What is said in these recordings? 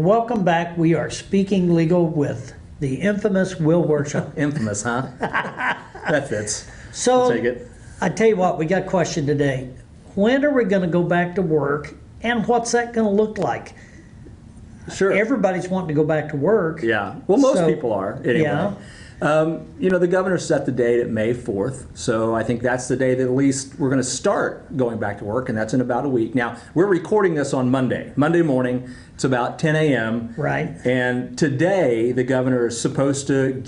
welcome back. We are speaking legal with the infamous Will Worsham. Infamous, huh? That fits. So, I'll take it. I tell you what, we got a question today. When are we going to go back to work, and what's that going to look like? Sure. Everybody's wanting to go back to work. Yeah. Well, most people are, anyway. Yeah. The governor set the date at May 4th, so I think that's the day that at least we're going to start going back to work, and that's in about a week. Now, we're recording this on Monday morning. It's about 10 a.m. Right. And today, the governor is supposed to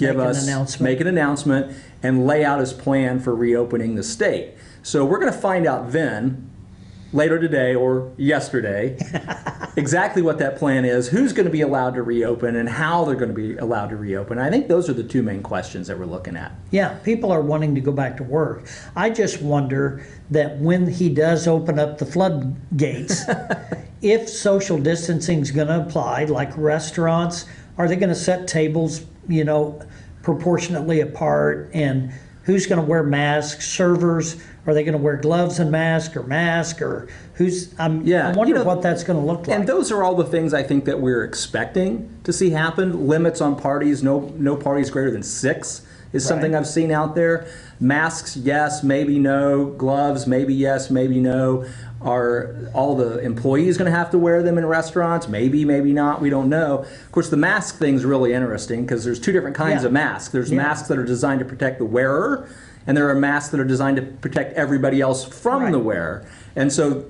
make an announcement and lay out his plan for reopening the state. So we're going to find out then, later today or yesterday, exactly what that plan is, who's going to be allowed to reopen, and how they're going to be allowed to reopen. I think those are the two main questions that we're looking at. Yeah, people are wanting to go back to work. I just wonder that when he does open up the floodgates, if social distancing is going to apply, like restaurants, are they going to set tables, proportionately apart, and who's going to wear masks? Servers, are they going to wear gloves and mask, or who's? I wonder what that's going to look like. And those are all the things I think that we're expecting to see happen. Limits on parties, no parties greater than 6 is something I've seen out there. Masks, yes, maybe no. Gloves, maybe yes, maybe no. Are all the employees going to have to wear them in restaurants? Maybe, maybe not. We don't know. Of course, the mask thing's really interesting because there's two different kinds of masks. There's masks that are designed to protect the wearer, and there are masks that are designed to protect everybody else from the wearer. And so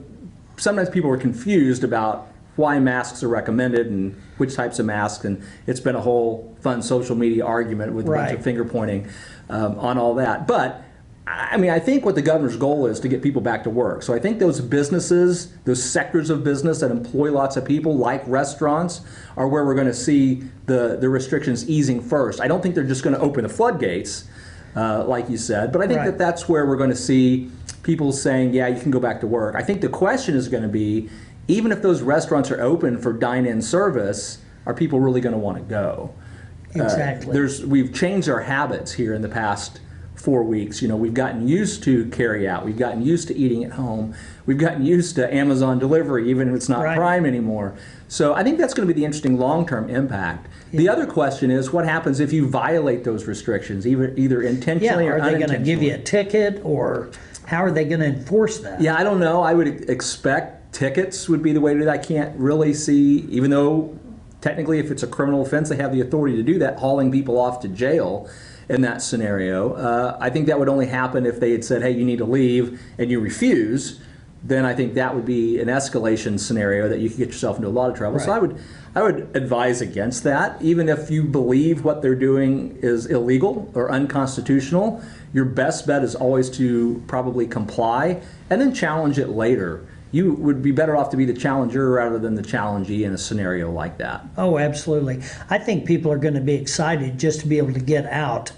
sometimes people are confused about why masks are recommended and which types of masks, and it's been a whole fun social media argument with a bunch of finger pointing on all that. But I think what the governor's goal is to get people back to work. So I think those businesses, those sectors of business that employ lots of people, like restaurants, are where we're going to see the restrictions easing first. I don't think they're just going to open the floodgates, like you said, but I think that's where we're going to see people saying, yeah, you can go back to work. I think the question is going to be, even if those restaurants are open for dine-in service, are people really going to want to go? Exactly. We've changed our habits here in the past 4 weeks. We've gotten used to carry out. We've gotten used to eating at home. We've gotten used to Amazon delivery, even if it's not Prime anymore. So I think that's going to be the interesting long-term impact. Yeah. The other question is, what happens if you violate those restrictions, either intentionally or unintentionally? Are they going to give you a ticket, or how are they going to enforce that? Yeah, I don't know. I would expect tickets would be the way to do that. I can't really see, even though technically if it's a criminal offense, they have the authority to do that, hauling people off to jail. In that scenario, I think that would only happen if they had said, hey, you need to leave, and you refuse. Then I think that would be an escalation scenario that you could get yourself into a lot of trouble. So I would advise against that. Even if you believe what they're doing is illegal or unconstitutional, your best bet is always to probably comply and then challenge it later. You would be better off to be the challenger rather than the challengee in a scenario like that. Oh, absolutely. I think people are going to be excited just to be able to get out.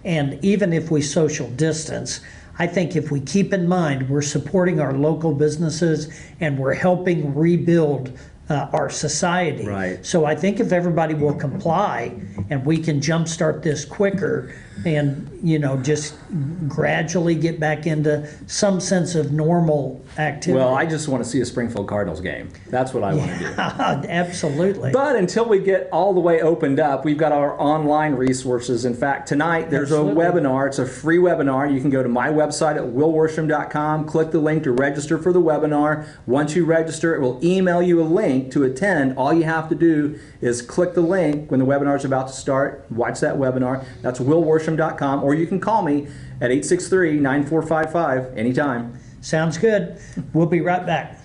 And even if we social distance, I think if we keep in mind we're supporting our local businesses and we're helping rebuild our society. Right. So I think if everybody will comply and we can jumpstart this quicker and, just gradually get back into some sense of normal activity. Well, I just want to see a Springfield Cardinals game. That's what I want to do. Absolutely. But until we get all the way opened up, we've got our online resources. In fact, tonight there's a webinar. It's a free webinar. You can go to my website at willworsham.com, click the link to register for the webinar. Once you register, it will email you a link to attend. All you have to do is click the link when the webinar is about to start, watch that webinar. That's willworsham.com, or you can call me at 863-9455 anytime. Sounds good. We'll be right back.